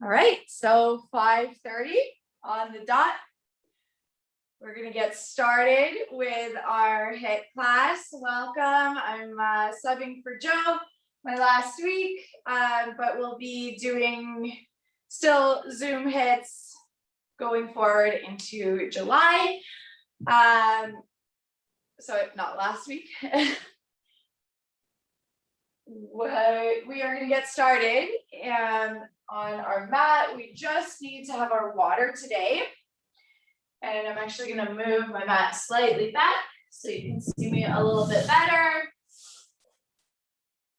All right, so 5:30 on the dot. We're gonna get started with our HIIT class. Welcome, I'm subbing for Joe my last week, but we'll be doing still Zoom HIITs going forward into July. So not last week. We are gonna get started, and on our mat, we just need to have our water today. And I'm actually gonna move my mat slightly back so you can see me a little bit better.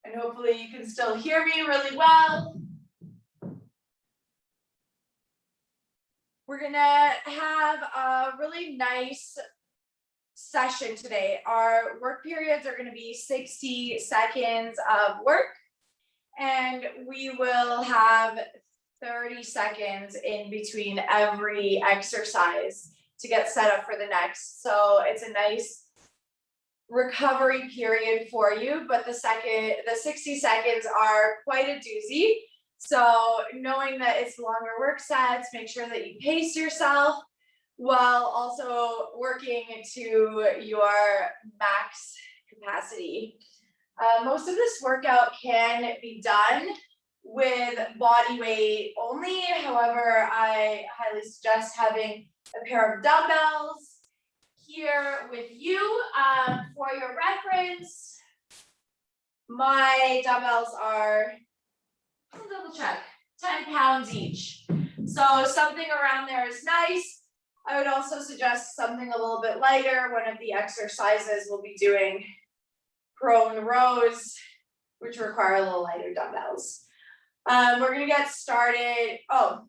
And hopefully you can still hear me really well. We're gonna have a really nice session today. Our work periods are gonna be 60 seconds of work, and we will have 30 seconds in between every exercise to get set up for the next. So it's a nice recovery period for you, but the 60 seconds are quite a doozy. So knowing that it's longer work sets, make sure that you pace yourself while also working to your max capacity. Most of this workout can be done with body weight only. However, I highly suggest having a pair of dumbbells here with you. For your reference, my dumbbells are, I'll double check, 10 pounds each. So something around there is nice. I would also suggest something a little bit lighter. One of the exercises we'll be doing prone rows, which require a little lighter dumbbells. We're gonna get started. Oh,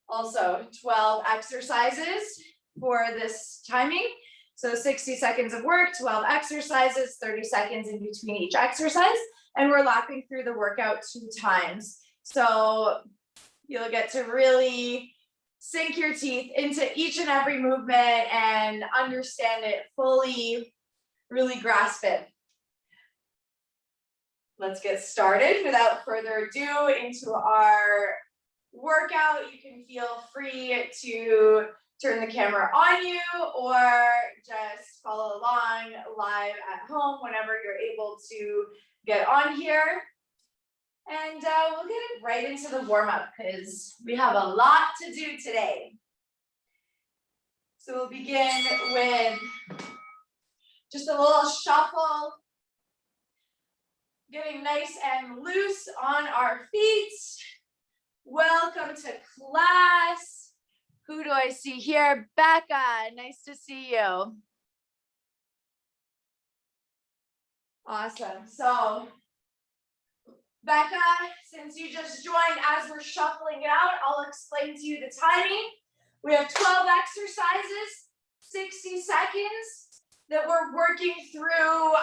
also 12 exercises for this timing. So 60 seconds of work, 12 exercises, 30 seconds in between each exercise. And we're lapping through the workout 2 times. So you'll get to really sink your teeth into each and every movement and understand it fully, really grasp it. Let's get started. Without further ado, into our workout. You can feel free to turn the camera on you or just follow along live at home whenever you're able to get on here. And we'll get right into the warm-up because we have a lot to do today. So we'll begin with just a little shuffle, getting nice and loose on our feet. Welcome to class. Who do I see here? Becca, nice to see you. Awesome. So, Becca, since you just joined, as we're shuffling it out, I'll explain to you the timing. We have 12 exercises, 60 seconds that we're working through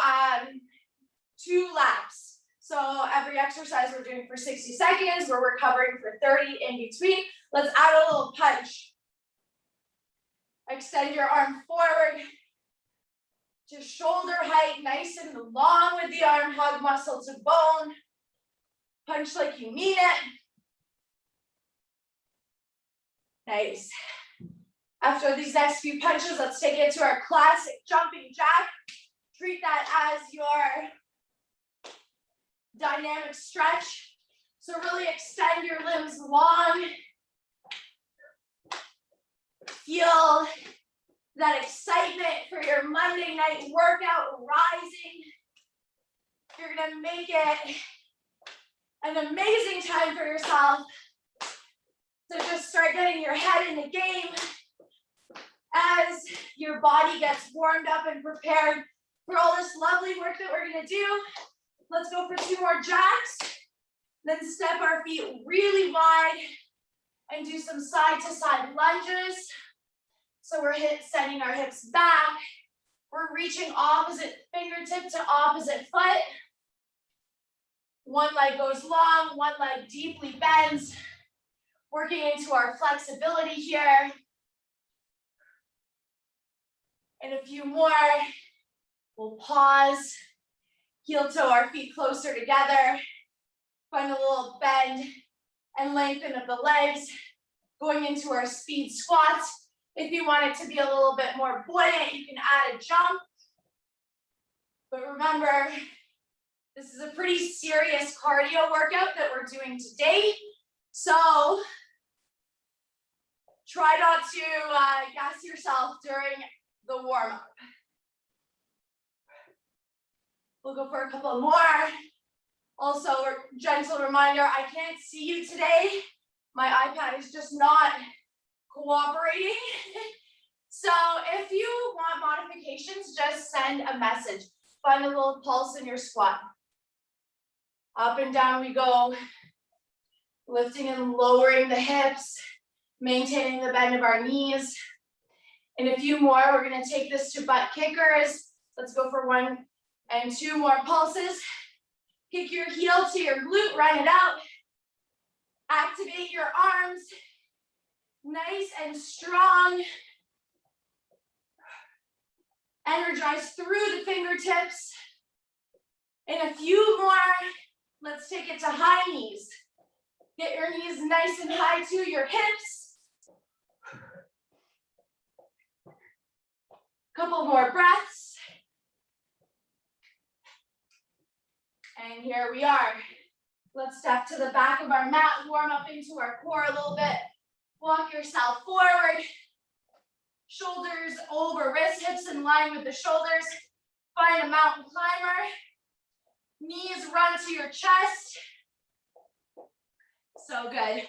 2 laps. So every exercise we're doing for 60 seconds, we're recovering for 30 in between. Let's add a little punch. Extend your arm forward to shoulder height, nice and long with the arm, hug muscle to bone. Punch like you mean it. Nice. After these next few punches, let's take it to our classic jumping jack. Treat that as your dynamic stretch. So really extend your limbs long. Feel that excitement for your Monday night workout rising. You're gonna make it an amazing time for yourself. So just start getting your head in the game as your body gets warmed up and prepared for all this lovely work that we're gonna do. Let's go for 2 more jacks. Then step our feet really wide and do some side to side lunges. So we're sending our hips back. We're reaching opposite fingertip to opposite foot. One leg goes long, one leg deeply bends. Working into our flexibility here. And a few more. We'll pause. Heel toe our feet closer together. Find a little bend and lengthen of the legs, going into our speed squats. If you want it to be a little bit more buoyant, you can add a jump. But remember, this is a pretty serious cardio workout that we're doing today. So try not to gas yourself during the warm-up. We'll go for a couple more. Also, a gentle reminder, I can't see you today. My iPad is just not cooperating. So if you want modifications, just send a message. Find a little pulse in your squat. Up and down we go. Lifting and lowering the hips, maintaining the bend of our knees. In a few more, we're gonna take this to butt kickers. Let's go for 1 and 2 more pulses. Kick your heel to your glute, run it out. Activate your arms, nice and strong. Energize through the fingertips. In a few more, let's take it to high knees. Get your knees nice and high to your hips. Couple more breaths. And here we are. Let's step to the back of our mat, warm up into our core a little bit. Walk yourself forward. Shoulders over wrists, hips in line with the shoulders. Find a mountain climber. Knees run to your chest. So good.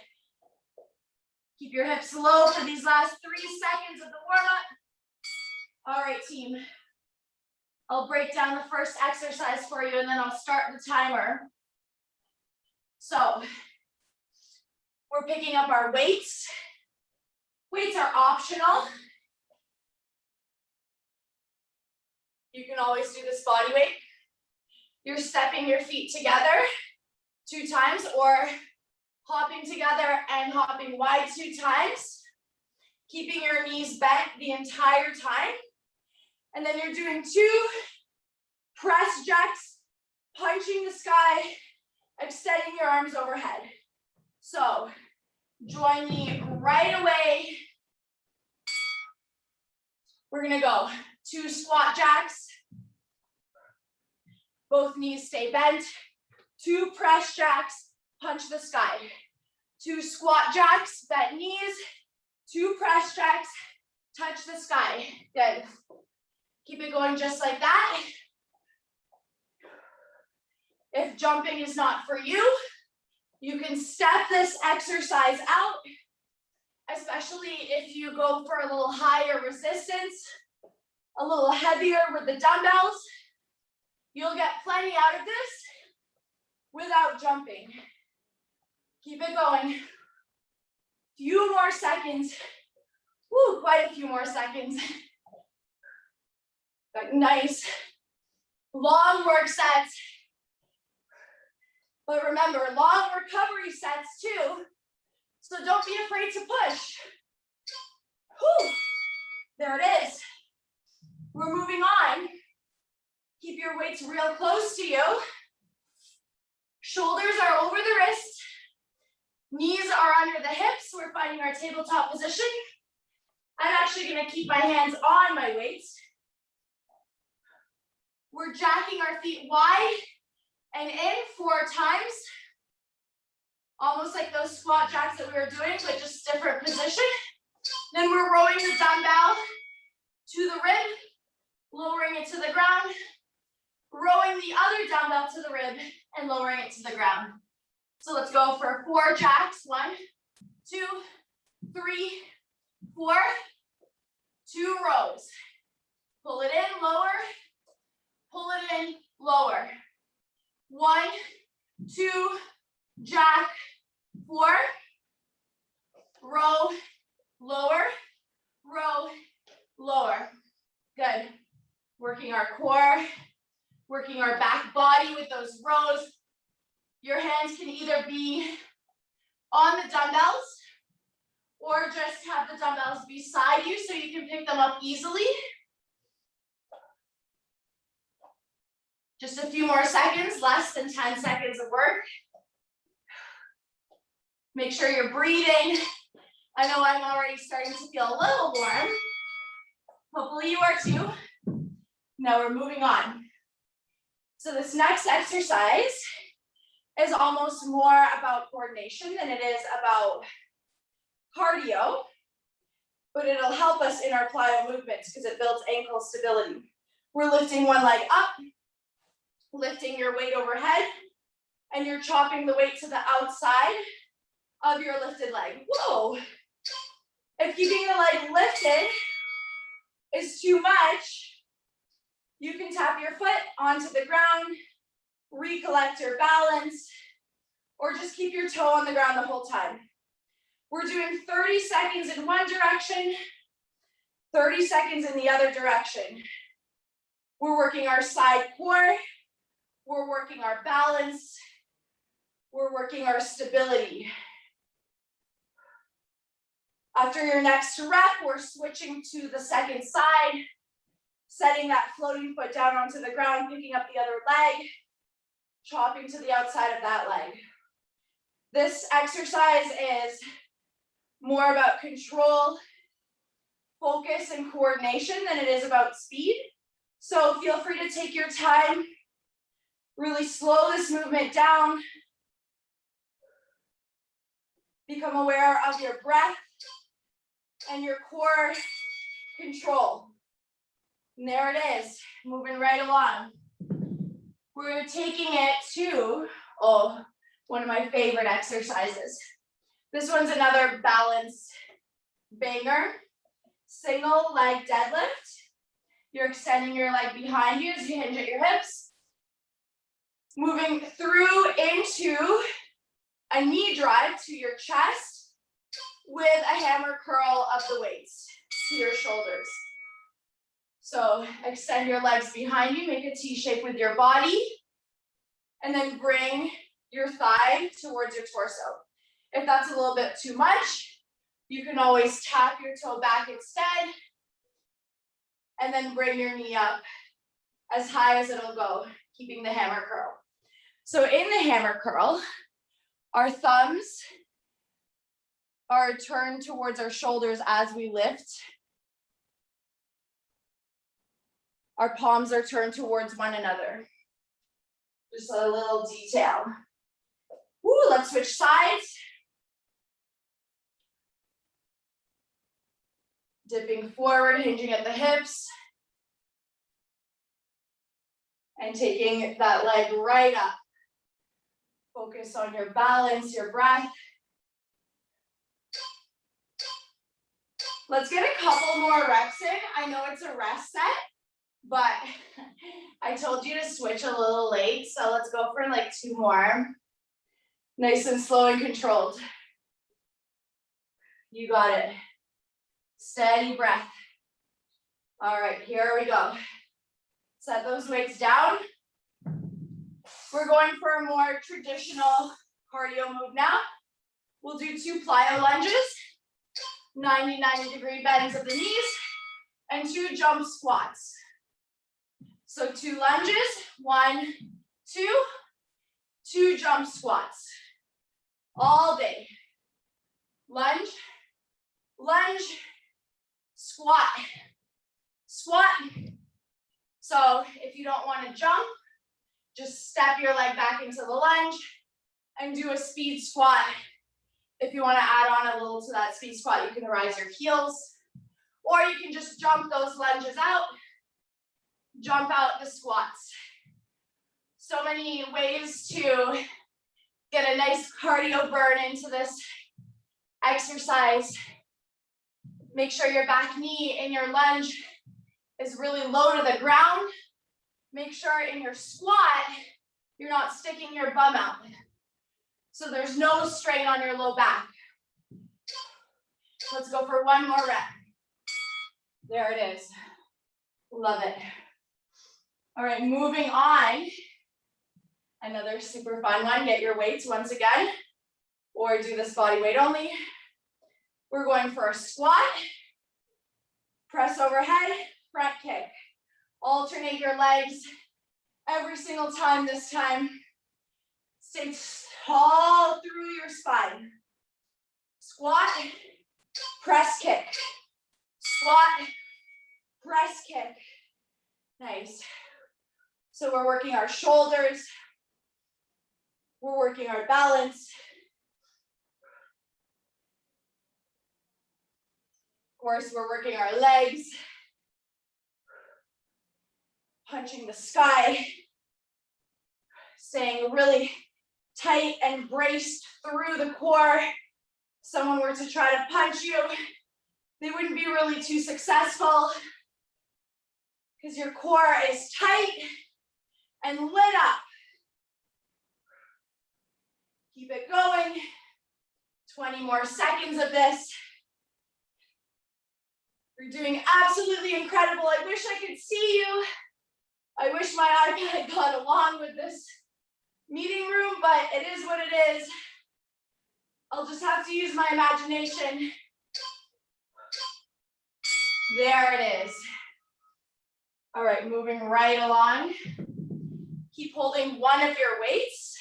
Keep your hips low for these last 3 seconds of the warm-up. All right, team. I'll break down the first exercise for you and then I'll start the timer. So, we're picking up our weights. Weights are optional. You can always do this body weight. You're stepping your feet together 2 times or hopping together and hopping wide 2 times. Keeping your knees bent the entire time. And then you're doing 2 press jacks, punching the sky, extending your arms overhead. So join me right away. We're gonna go 2 squat jacks. Both knees stay bent. 2 press jacks, punch the sky. 2 squat jacks, bent knees. 2 press jacks, touch the sky. Good. Keep it going just like that. If jumping is not for you, you can step this exercise out, especially if you go for a little higher resistance, a little heavier with the dumbbells. You'll get plenty out of this without jumping. Keep it going. Few more seconds. Woo, quite a few more seconds. Got nice long work sets. But remember, long recovery sets too. So don't be afraid to push. Whew. There it is. We're moving on. Keep your weights real close to you. Shoulders are over the wrists. Knees are under the hips. We're finding our tabletop position. I'm actually going to keep my hands on my weights. We're jacking our feet wide and in 4 times. Almost like those squat jacks that we were doing, but just different position. Then we're rowing the dumbbell to the rib, lowering it to the ground, rowing the other dumbbell to the rib, and lowering it to the ground. So let's go for 4 jacks. 1, 2, 3, 4. 2 rows. Pull it in, lower. Pull it in, lower. 1, 2, jack, 4. Row, lower, row, lower. Good. Working our core, working our back body with those rows. Your hands can either be on the dumbbells or just have the dumbbells beside you so you can pick them up easily. Just a few more seconds, less than 10 seconds of work. Make sure you're breathing. I know I'm already starting to feel a little warm. Hopefully you are too. Now we're moving on. So this next exercise is almost more about coordination than it is about cardio, but it'll help us in our plyo movements because it builds ankle stability. We're lifting one leg up, lifting your weight overhead, and you're chopping the weight to the outside of your lifted leg. Whoa! If keeping your leg lifted is too much, you can tap your foot onto the ground, recollect your balance, or just keep your toe on the ground the whole time. We're doing 30 seconds in one direction, 30 seconds in the other direction. We're working our side core, we're working our balance, we're working our stability. After your next rep, we're switching to the second side, setting that floating foot down onto the ground, picking up the other leg, chopping to the outside of that leg. This exercise is more about control, focus, and coordination than it is about speed. So feel free to take your time, really slow this movement down, become aware of your breath and your core control. And there it is, moving right along. We're taking it to, one of my favorite exercises. This one's another balance banger. Single leg deadlift. You're extending your leg behind you as you hinge at your hips. Moving through into a knee drive to your chest with a hammer curl of the weights to your shoulders. So extend your legs behind you, make a T shape with your body, and then bring your thigh towards your torso. If that's a little bit too much, you can always tap your toe back instead, and then bring your knee up as high as it'll go, keeping the hammer curl. So in the hammer curl, our thumbs are turned towards our shoulders as we lift. Our palms are turned towards one another. Just a little detail. Woo, let's switch sides. Dipping forward, hinging at the hips. And taking that leg right up. Focus on your balance, your breath. Let's get a couple more reps in. I know it's a rest set, but I told you to switch a little late, so let's go for like 2 more. Nice and slow and controlled. You got it. Steady breath. All right, here we go. Set those weights down. We're going for a more traditional cardio move now. We'll do 2 plyo lunges, 90-degree bends of the knees, and 2 jump squats. So 2 lunges, 1, 2, 2 jump squats. All day. Lunge, lunge, squat, squat. So if you don't want to jump, just step your leg back into the lunge and do a speed squat. If you want to add on a little to that speed squat, you can rise your heels, or you can just jump those lunges out, jump out the squats. So many ways to get a nice cardio burn into this exercise. Make sure your back knee in your lunge is really low to the ground. Make sure in your squat, you're not sticking your bum out. So there's no strain on your low back. Let's go for 1 more rep. There it is. Love it. All right, moving on. Another super fun one. Get your weights once again, or do this body weight only. We're going for a squat. Press overhead, front kick. Alternate your legs every single time this time. Stay tall through your spine. Squat, press kick. Squat, press kick. Nice. So we're working our shoulders. We're working our balance. Of course, we're working our legs. Punching the sky. Staying really tight and braced through the core. If someone were to try to punch you, they wouldn't be really too successful because your core is tight and lit up. Keep it going. 20 more seconds of this. You're doing absolutely incredible. I wish I could see you. I wish my iPad got along with this meeting room, but it is what it is. I'll just have to use my imagination. There it is. All right, moving right along. Keep holding one of your weights.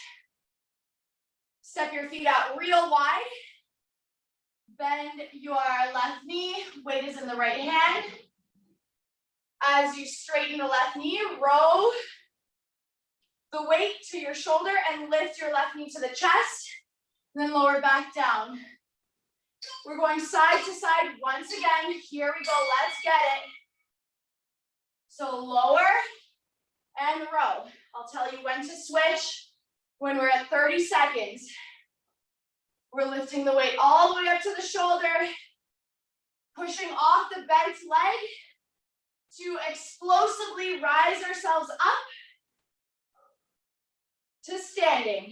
Step your feet out real wide. Bend your left knee. Weight is in the right hand. As you straighten the left knee, row the weight to your shoulder and lift your left knee to the chest. Then lower back down. We're going side to side once again. Here we go, let's get it. So lower and row. I'll tell you when to switch when we're at 30 seconds. We're lifting the weight all the way up to the shoulder, pushing off the bent leg to explosively rise ourselves up to standing.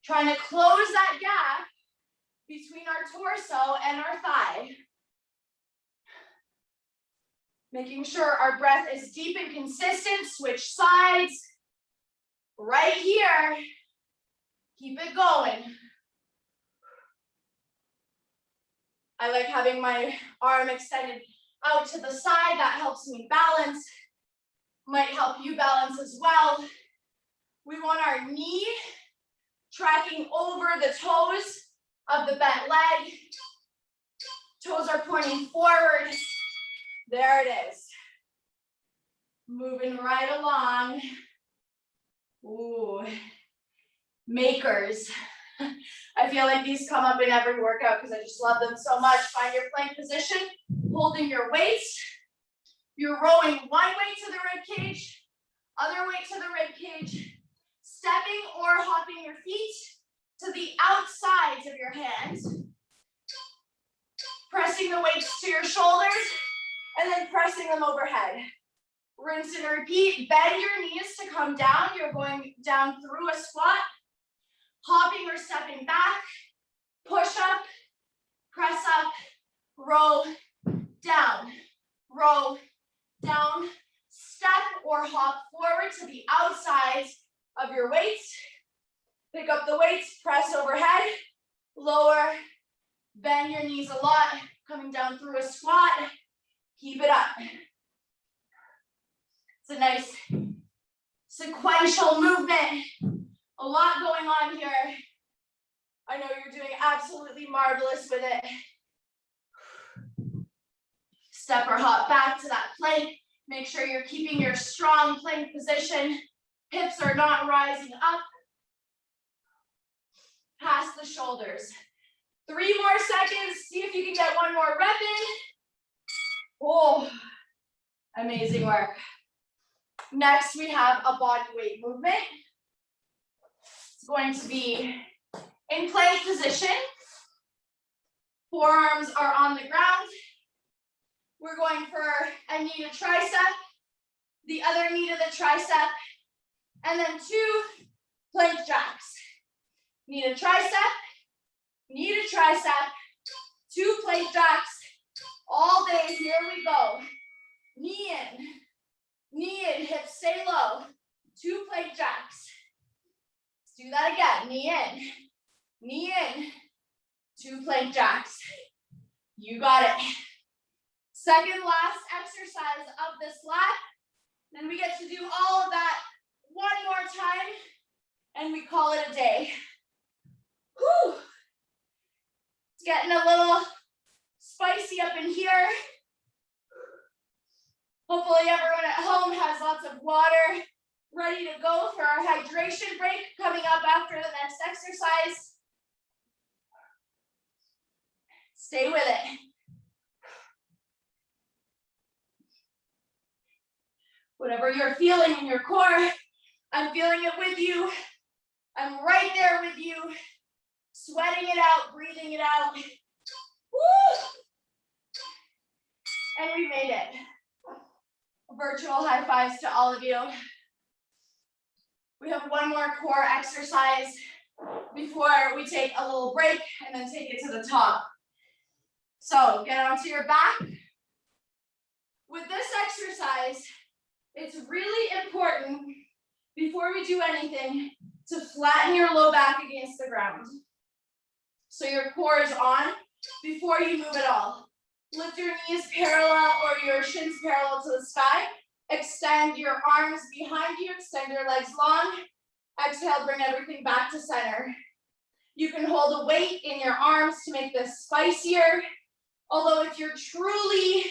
Trying to close that gap between our torso and our thigh. Making sure our breath is deep and consistent. Switch sides. Right here. Keep it going. I like having my arm extended out to the side. That helps me balance. Might help you balance as well. We want our knee tracking over the toes of the bent leg. Toes are pointing forward. There it is. Moving right along. Ooh, makers. I feel like these come up in every workout because I just love them so much. Find your plank position, holding your weights. You're rowing one weight to the rib cage, other weight to the rib cage, stepping or hopping your feet to the outsides of your hands, pressing the weights to your shoulders, and then pressing them overhead. Rinse and repeat. Bend your knees to come down. You're going down through a squat, hopping or stepping back, push up, press up, row, down, step or hop forward to the outsides of your weights. Pick up the weights, press overhead, lower, bend your knees a lot, coming down through a squat, keep it up. It's a nice sequential movement. A lot going on here. I know you're doing absolutely marvelous with it. Step or hop back to that plank. Make sure you're keeping your strong plank position. Hips are not rising up. Past the shoulders. 3 more seconds. See if you can get one more rep in. Oh, amazing work. Next, we have a body weight movement. It's going to be in plank position. Forearms are on the ground. We're going for a knee to tricep, the other knee to the tricep, and then 2 plank jacks. Knee to tricep, knee to tricep, 2 plank jacks. All day, here we go. Knee in, hips stay low. 2 plank jacks. Let's do that again. Knee in, 2 plank jacks. You got it. Second last exercise of this lap. Then we get to do all of that one more time, and we call it a day. Whew. Let's getting a little spicy up in here. Hopefully everyone at home has lots of water ready to go for our hydration break coming up after the next exercise. Stay with it. Whatever you're feeling in your core, I'm feeling it with you. I'm right there with you. Sweating it out, breathing it out. Woo! And we made it. Virtual high fives to all of you. We have one more core exercise before we take a little break and then take it to the top. So get onto your back. With this exercise, it's really important before we do anything to flatten your low back against the ground. So your core is on before you move at all. Lift your knees parallel or your shins parallel to the sky. Extend your arms behind you, extend your legs long. Exhale, bring everything back to center. You can hold a weight in your arms to make this spicier. Although if you're truly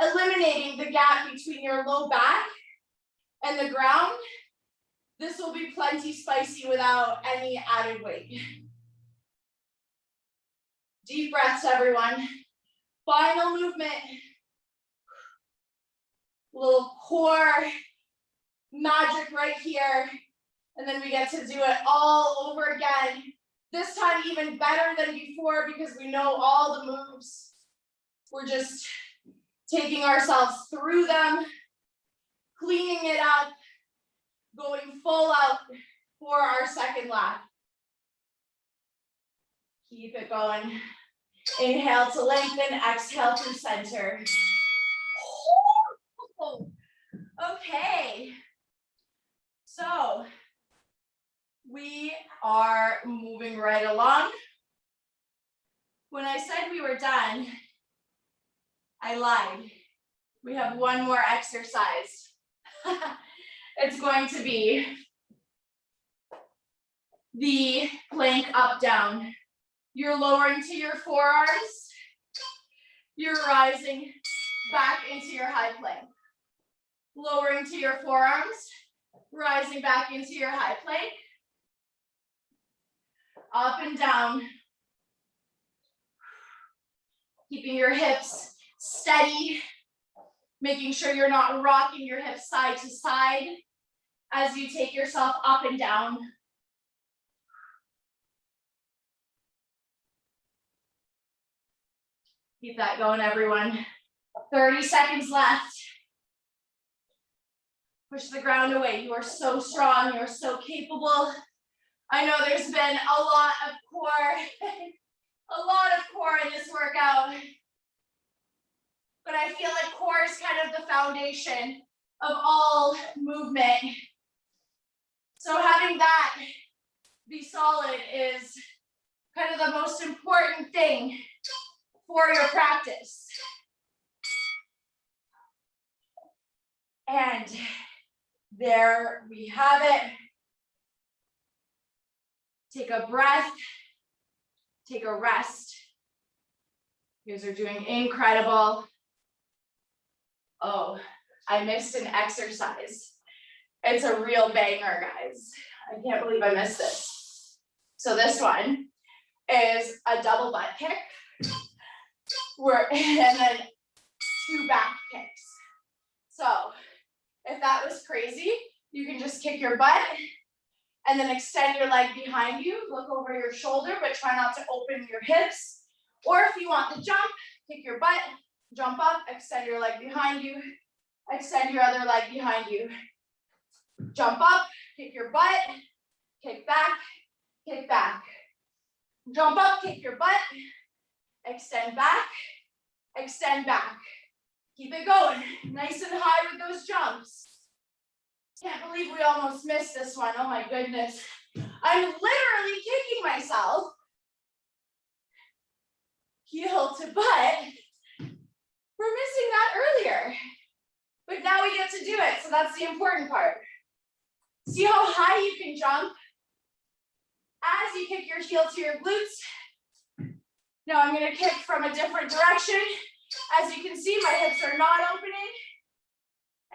eliminating the gap between your low back and the ground, this will be plenty spicy without any added weight. Deep breaths, everyone. Final movement. Little core magic right here. And then we get to do it all over again. This time even better than before because we know all the moves. We're just taking ourselves through them, cleaning it up, going full out for our second lap. Keep it going. Inhale to lengthen, exhale through center. Okay. So we are moving right along. When I said we were done, I lied. We have one more exercise. It's going to be the plank up down. You're lowering to your forearms. You're rising back into your high plank. Lowering to your forearms, rising back into your high plank. Up and down. Keeping your hips steady. Making sure you're not rocking your hips side to side as you take yourself up and down. Keep that going, everyone. 30 seconds left. Push the ground away. You are so strong. You are so capable. I know there's been a lot of core, in this workout. But I feel like core is kind of the foundation of all movement. So having that be solid is kind of the most important thing for your practice. And there we have it. Take a breath, take a rest. You guys are doing incredible. Oh, I missed an exercise. It's a real banger, guys. I can't believe I missed this. So this one is a double butt kick. And then 2 back kicks. So if that was crazy, you can just kick your butt and then extend your leg behind you. Look over your shoulder, but try not to open your hips. Or if you want to jump, kick your butt, jump up, extend your leg behind you, extend your other leg behind you. Jump up, kick your butt, kick back, kick back. Jump up, kick your butt, extend back, extend back. Keep it going, nice and high with those jumps. Can't believe we almost missed this one. Oh my goodness. I'm literally kicking myself heel to butt for missing that earlier. But now we get to do it, so that's the important part. See how high you can jump as you kick your heel to your glutes? Now I'm gonna kick from a different direction. As you can see, my hips are not opening.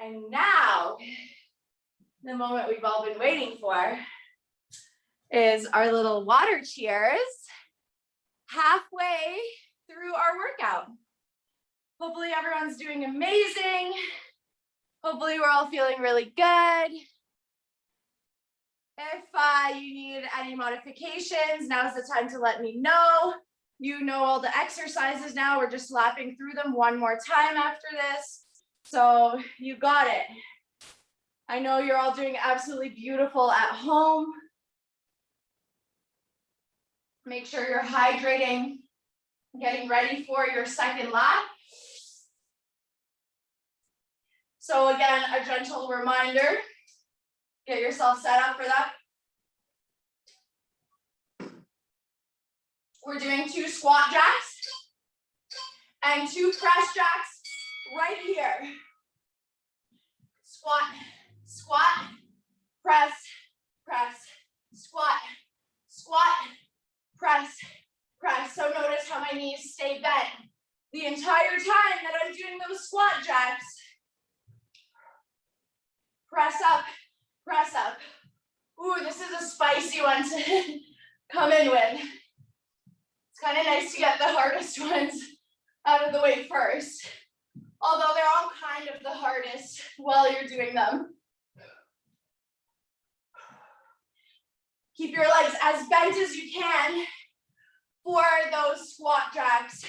And now, the moment we've all been waiting for is our little water cheers halfway through our workout. Hopefully everyone's doing amazing. Hopefully we're all feeling really good. If you need any modifications, now's the time to let me know. You know all the exercises now. We're just lapping through them one more time after this. So you got it. I know you're all doing absolutely beautiful at home. Make sure you're hydrating, getting ready for your second lap. So again, a gentle reminder, get yourself set up for that. We're doing 2 squat jacks and 2 press jacks right here. Squat, squat, press, press, squat, squat, press, press. So notice how my knees stay bent the entire time that I'm doing those squat jacks. Press up, press up. Ooh, this is a spicy one to come in with. It's kind of nice to get the hardest ones out of the way first. Although they're all kind of the hardest while you're doing them. Keep your legs as bent as you can for those squat jacks.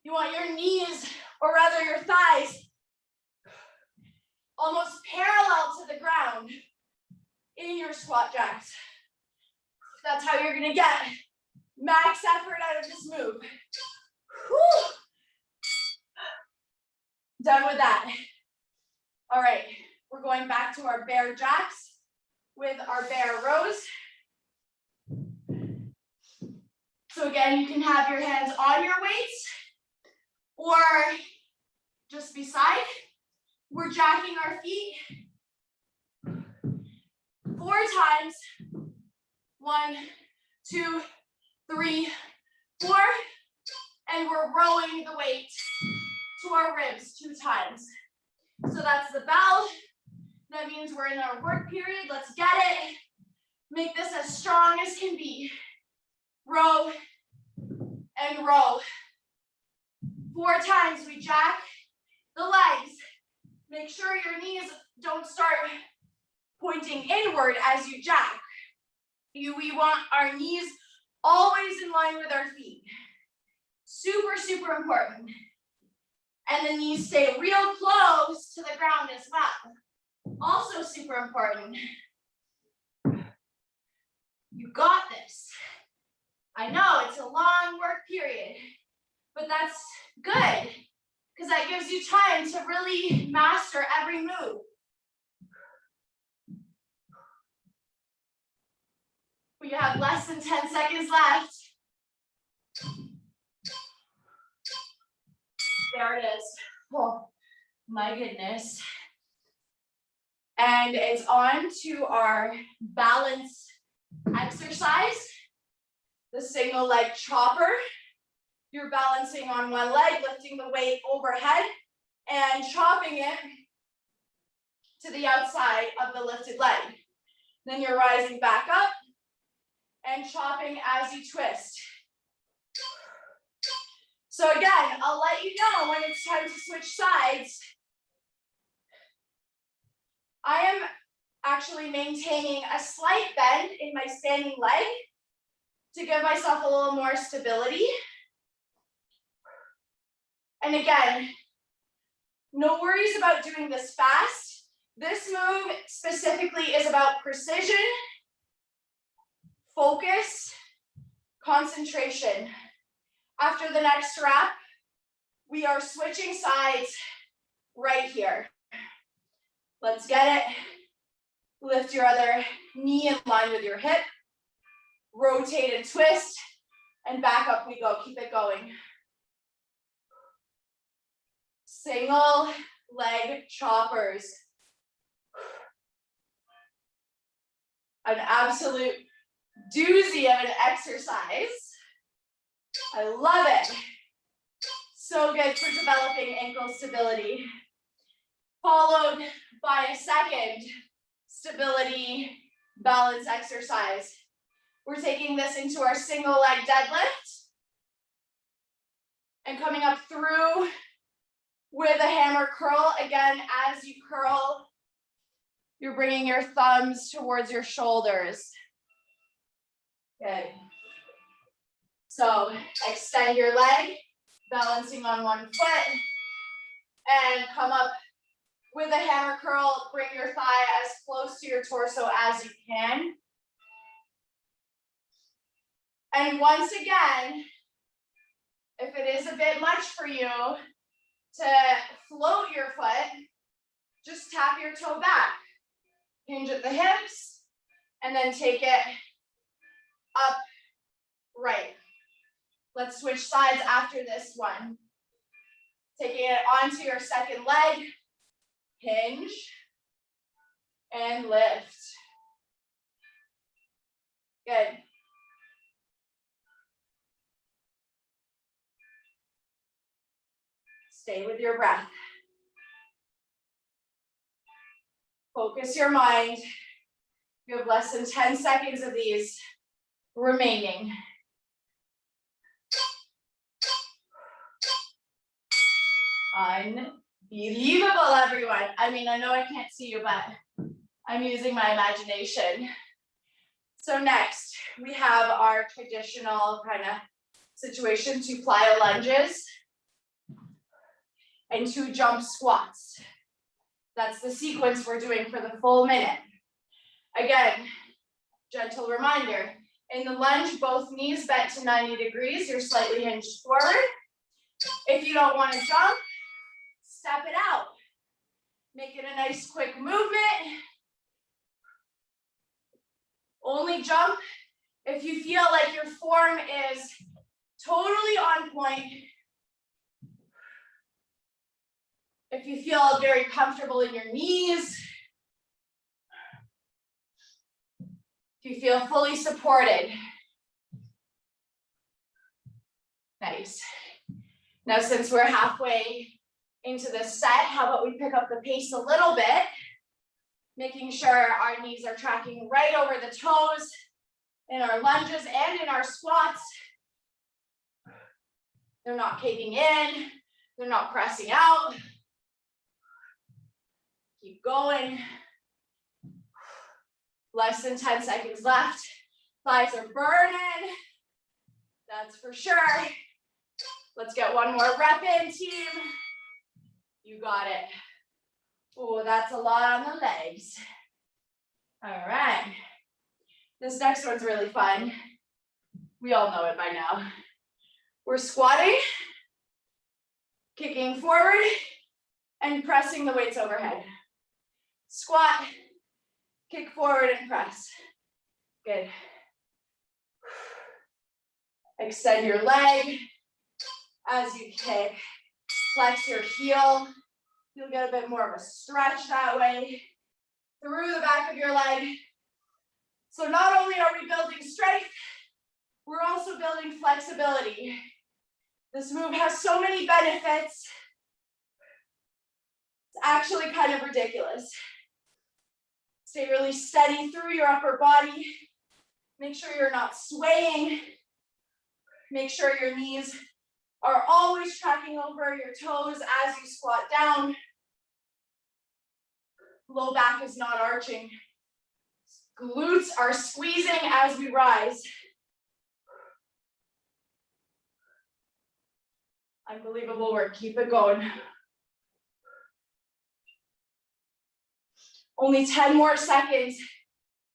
You want your knees, or rather your thighs, almost parallel to the ground in your squat jacks. That's how you're gonna get max effort out of this move. Whew. Done with that. All right, we're going back to our bear jacks with our bear rows. So again, you can have your hands on your weights or just beside. We're jacking our feet 4 times. 1, 2, 3, 4. And we're rowing the weight to our ribs 2 times. So that's the bell. That means we're in our work period. Let's get it. Make this as strong as can be. Row and row. 4 times we jack the legs. Make sure your knees don't start pointing inward as you jack. We want our knees always in line with our feet. Super, super important. And the knees stay real close to the ground as well. Also super important. You got this. I know it's a long work period, but that's good because that gives you time to really master every move. We have less than 10 seconds left. There it is. Oh, my goodness. And it's on to our balance exercise, the single leg chopper. You're balancing on one leg, lifting the weight overhead and chopping it to the outside of the lifted leg. Then you're rising back up and chopping as you twist. So again, I'll let you know when it's time to switch sides. I am actually maintaining a slight bend in my standing leg to give myself a little more stability. And again, no worries about doing this fast. This move specifically is about precision, focus, concentration. After the next wrap, we are switching sides right here. Let's get it. Lift your other knee in line with your hip. Rotate and twist, and back up we go. Keep it going. Single leg choppers. An absolute doozy of an exercise. I love it. So good for developing ankle stability. Followed by a second stability balance exercise. We're taking this into our single leg deadlift and coming up through with a hammer curl. Again, as you curl, you're bringing your thumbs towards your shoulders. Good. So extend your leg, balancing on one foot, and come up with a hammer curl. Bring your thigh as close to your torso as you can. And once again, if it is a bit much for you to float your foot, just tap your toe back. Hinge at the hips, and then take it up right. Let's switch sides after this one. Taking it onto your second leg, hinge, and lift. Good. Stay with your breath. Focus your mind. You have less than 10 seconds of these remaining. Unbelievable, everyone. I mean, I know I can't see you, but I'm using my imagination. So next, we have our traditional kind of situation, 2 plyo lunges and 2 jump squats. That's the sequence we're doing for the full minute. Again, gentle reminder, in the lunge, both knees bent to 90 degrees, you're slightly hinged forward. If you don't want to jump, step it out. Make it a nice quick movement. Only jump if you feel like your form is totally on point. If you feel very comfortable in your knees. If you feel fully supported. Nice. Now, since we're halfway into this set, how about we pick up the pace a little bit, making sure our knees are tracking right over the toes in our lunges and in our squats. They're not caving in, they're not pressing out. Keep going. Less than 10 seconds left. Thighs are burning. That's for sure. Let's get one more rep in, team. You got it. Oh, that's a lot on the legs. All right. This next one's really fun. We all know it by now. We're squatting, kicking forward, and pressing the weights overhead. Squat, kick forward, and press. Good. Extend your leg as you kick. Flex your heel. You'll get a bit more of a stretch that way through the back of your leg. So not only are we building strength, we're also building flexibility. This move has so many benefits. It's actually kind of ridiculous. Stay really steady through your upper body. Make sure you're not swaying. Make sure your knees are always tracking over your toes as you squat down. Low back is not arching. Glutes are squeezing as we rise. Unbelievable work. Keep it going. Only 10 more seconds.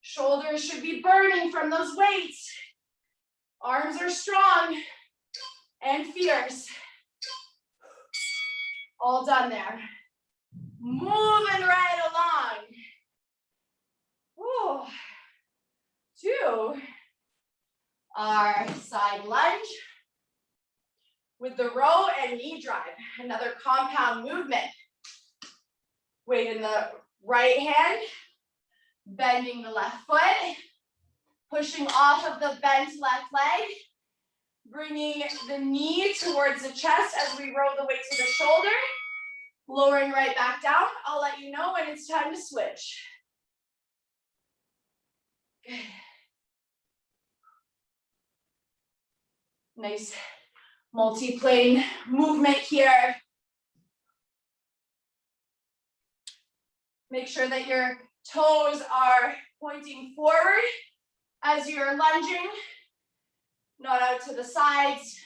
Shoulders should be burning from those weights. Arms are strong and fierce. All done there. Moving right along. Woo. To our side lunge with the row and knee drive. Another compound movement. Weight in the right hand, bending the left foot, pushing off of the bent left leg, Bringing the knee towards the chest as we roll the weight to the shoulder. Lowering right back down. I'll let you know when it's time to switch. Good. Nice multi-plane movement here. Make sure that your toes are pointing forward as you're lunging, not out to the sides.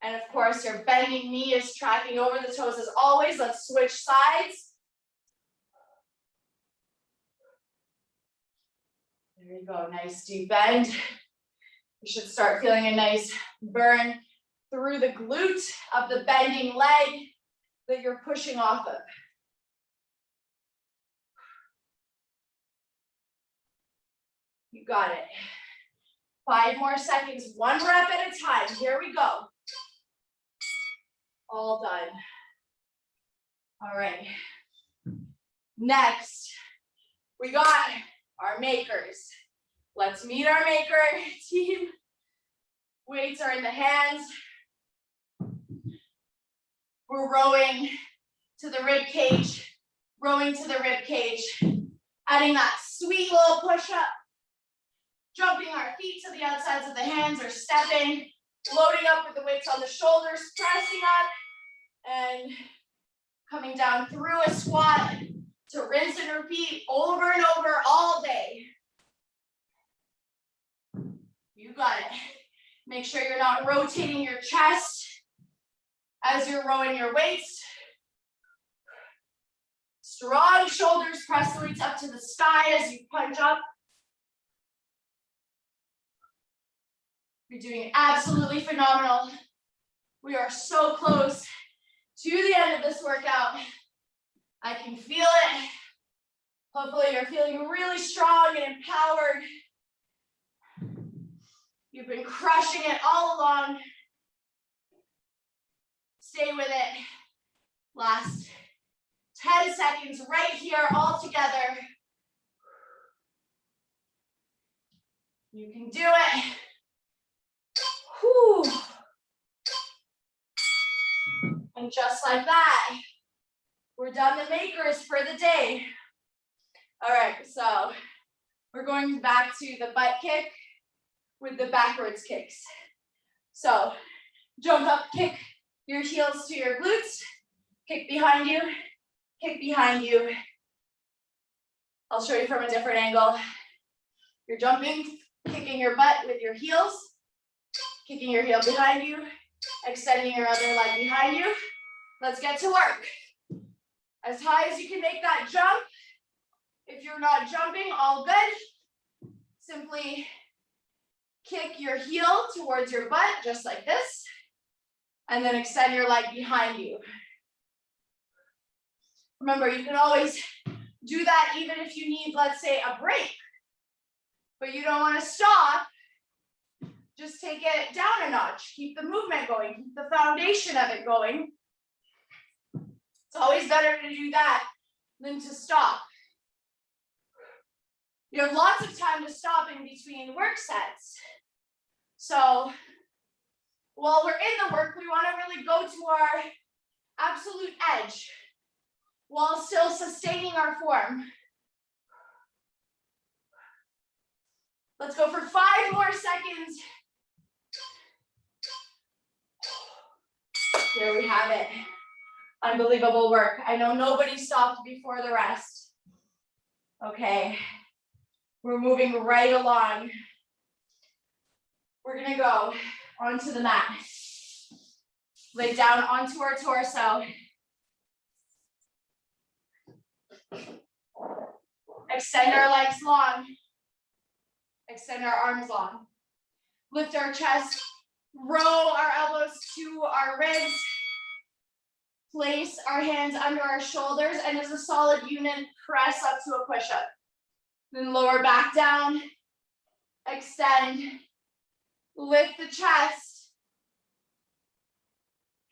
And of course, your bending knee is tracking over the toes as always. Let's switch sides. There you go, nice deep bend. You should start feeling a nice burn through the glute of the bending leg that you're pushing off of. You got it. 5 more seconds, 1 rep at a time. Here we go. All done. All right. Next, we got our makers. Let's meet our maker team. Weights are in the hands. We're rowing to the rib cage, rowing to the rib cage, adding that sweet little push-up, jumping our feet to the outsides of the hands or stepping, loading up with the weights on the shoulders, pressing up, and coming down through a squat to rinse and repeat over and over all day. You got it. Make sure you're not rotating your chest as you're rowing your weights. Strong shoulders, press the weights up to the sky as you punch up. You're doing absolutely phenomenal. We are so close to the end of this workout. I can feel it. Hopefully you're feeling really strong and empowered. You've been crushing it all along. Stay with it. Last 10 seconds right here all together. You can do it. Whew. And just like that, we're done the makers for the day. All right, so we're going back to the butt kick with the backwards kicks. So jump up, kick your heels to your glutes, kick behind you, kick behind you. I'll show you from a different angle. You're jumping, kicking your butt with your heels, kicking your heel behind you, extending your other leg behind you. Let's get to work. As high as you can make that jump. If you're not jumping, all good. Simply kick your heel towards your butt, just like this, and then extend your leg behind you. Remember, you can always do that even if you need, let's say, a break, but you don't want to stop. Just take it down a notch. Keep the movement going. Keep the foundation of it going. It's always better to do that than to stop. You have lots of time to stop in between work sets. So while we're in the work, we want to really go to our absolute edge while still sustaining our form. Let's go for 5 more seconds. There we have it. Unbelievable work. I know nobody stopped before the rest. Okay, we're moving right along. We're gonna go onto the mat. Lay down onto our torso. Extend our legs long. Extend our arms long. Lift our chest. Row our elbows to our ribs. Place our hands under our shoulders, and as a solid unit, press up to a push-up. Then lower back down. Extend. Lift the chest.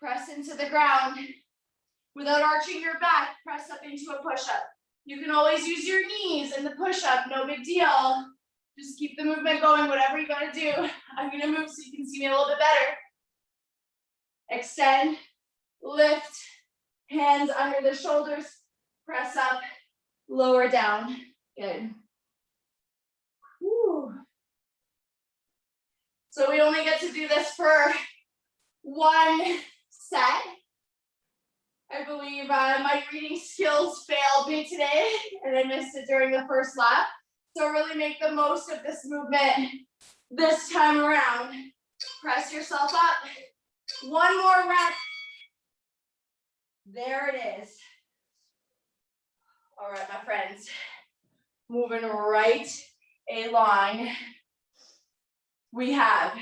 Press into the ground. Without arching your back, press up into a push-up. You can always use your knees in the push-up, no big deal. Just keep the movement going, whatever you gotta do. I'm gonna move so you can see me a little bit better. Extend, lift, hands under the shoulders, press up, lower down. Good. Whew. So we only get to do this for one set. I believe my reading skills failed me today, and I missed it during the first lap. So really make the most of this movement this time around. Press yourself up. One more rep. There it is. All right, my friends. Moving right along. We have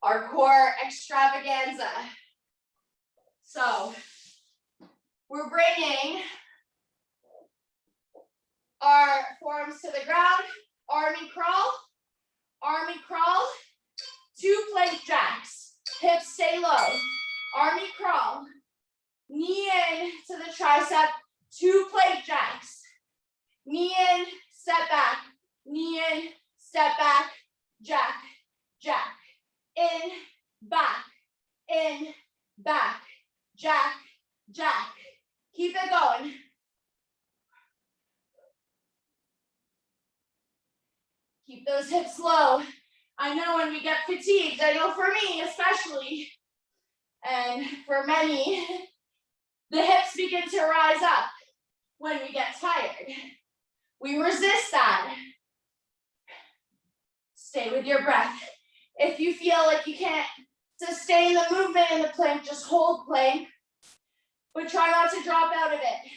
our core extravaganza. So we're bringing our forearms to the ground, army crawl, 2 plank jacks, hips stay low, army crawl, knee in to the tricep, 2 plank jacks, knee in, step back, knee in, step back, jack, jack, in, back, jack, jack. Keep it going. Keep those hips low. I know when we get fatigued, I know for me especially, and for many, the hips begin to rise up when we get tired. We resist that. Stay with your breath. If you feel like you can't sustain the movement in the plank, just hold plank, but try not to drop out of it.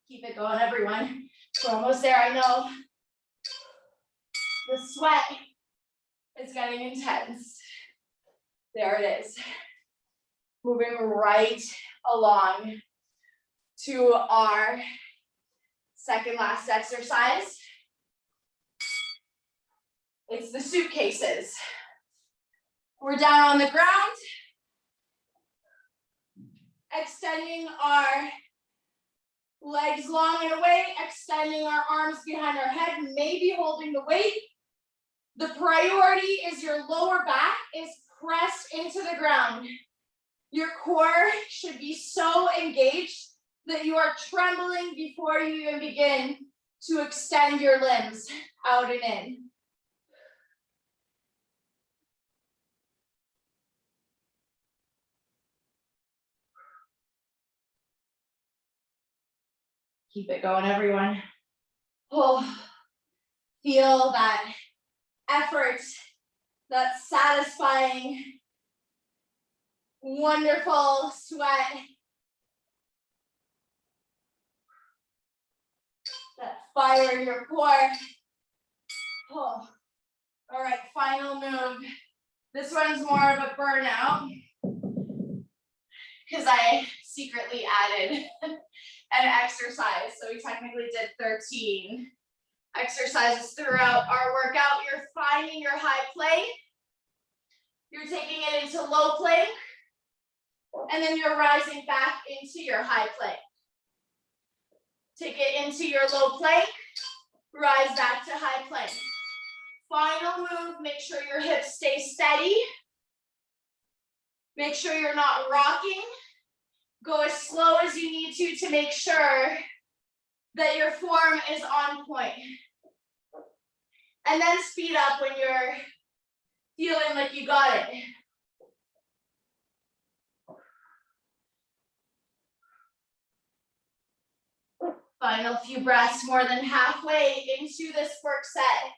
Keep it going, everyone. We're almost there, I know. The sweat is getting intense. There it is. Moving right along to our second last exercise. It's the suitcases. We're down on the ground, extending our legs long and away, extending our arms behind our head, maybe holding the weight. The priority is your lower back is pressed into the ground. Your core should be so engaged that you are trembling before you even begin to extend your limbs out and in. Keep it going, everyone. Oh, feel that effort, that satisfying, wonderful sweat. That fire in your core. Oh. All right, final move. This one's more of a burnout because I secretly added an exercise. So we technically did 13 exercises throughout our workout. You're finding your high plank. You're taking it into low plank. And then you're rising back into your high plank. Take it into your low plank. Rise back to high plank. Final move, make sure your hips stay steady. Make sure you're not rocking. Go as slow as you need to make sure that your form is on point. And then speed up when you're feeling like you got it. Final few breaths, more than halfway into this work set.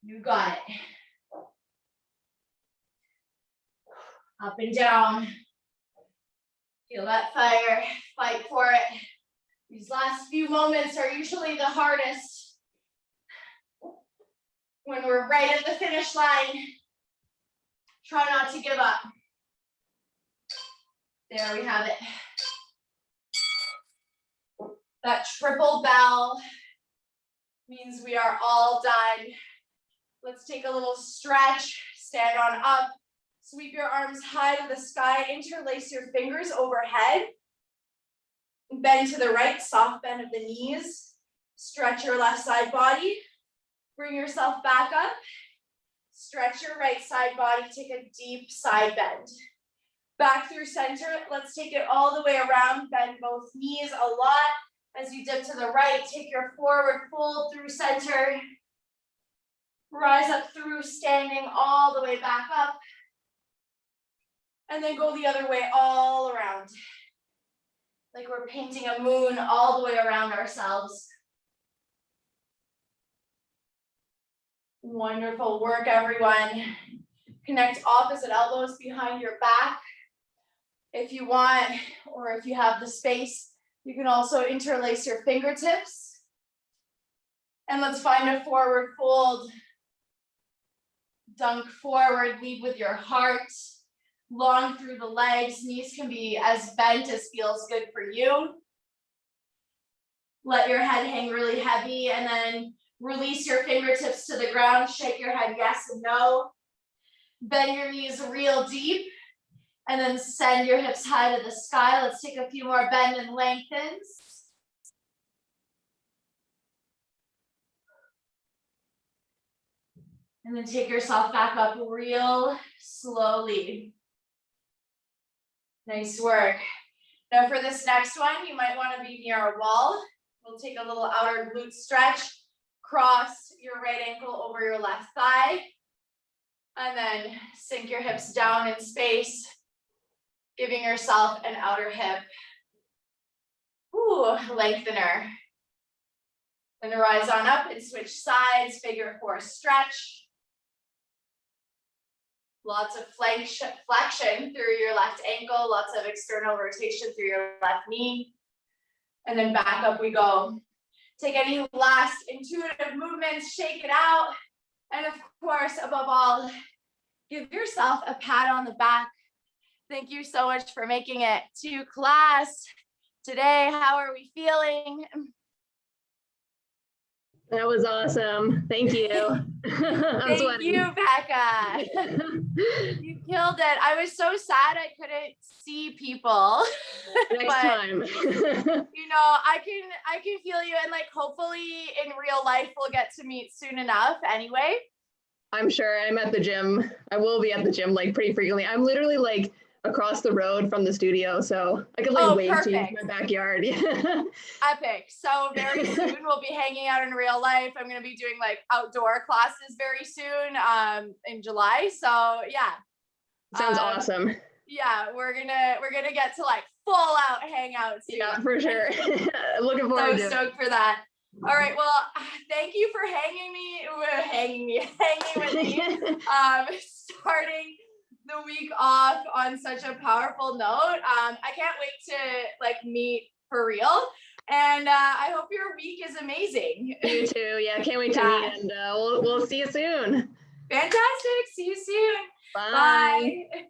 You got it. Up and down. Feel that fire, fight for it. These last few moments are usually the hardest. When we're right at the finish line, try not to give up. There we have it. That triple bell means we are all done. Let's take a little stretch, stand on up, Sweep your arms high to the sky, interlace your fingers overhead. Bend to the right, soft bend of the knees. Stretch your left side body. Bring yourself back up. Stretch your right side body, take a deep side bend. Back through center, let's take it all the way around, bend both knees a lot. As you dip to the right, take your forward fold through center. Rise up through standing all the way back up. And then go the other way all around. Like we're painting a moon all the way around ourselves. Wonderful work, everyone. Connect opposite elbows behind your back. If you want, or if you have the space, you can also interlace your fingertips. And let's find a forward fold. Dunk forward, lead with your heart. Long through the legs, knees can be as bent as feels good for you. Let your head hang really heavy and then release your fingertips to the ground. Shake your head yes and no. Bend your knees real deep and then send your hips high to the sky. Let's take a few more bend and lengthens. And then take yourself back up real slowly. Nice work. Now for this next one, you might want to be near a wall. We'll take a little outer glute stretch. Cross your right ankle over your left thigh. And then sink your hips down in space, giving yourself an outer hip. Ooh, lengthener. Then rise on up and switch sides, figure four stretch. Lots of flexion through your left ankle, lots of external rotation through your left knee. And then back up we go. Take any last intuitive movements, shake it out. And of course, above all, give yourself a pat on the back. Thank you so much for making it to class today. How are we feeling? That was awesome. Thank you. Thank you, Becca. You killed it. I was so sad I couldn't see people. Next time. You know, I can feel you, and like hopefully in real life we'll get to meet soon enough anyway. I'm sure. I'm at the gym. I will be at the gym like pretty frequently. I'm literally like across the road from the studio, so I could like wave to you in my backyard. Epic. So very soon we'll be hanging out in real life. I'm going to be doing like outdoor classes very soon in July. So yeah. Sounds awesome. Yeah, we're gonna get to like full out hangouts. Yeah, for sure. Looking forward to it. So stoked for that. All right, well, thank you for hanging with me, starting the week off on such a powerful note. I can't wait to like meet for real, and I hope your week is amazing. You too. Yeah, can't wait to meet, and we'll see you soon. Fantastic. See you soon. Bye. Bye.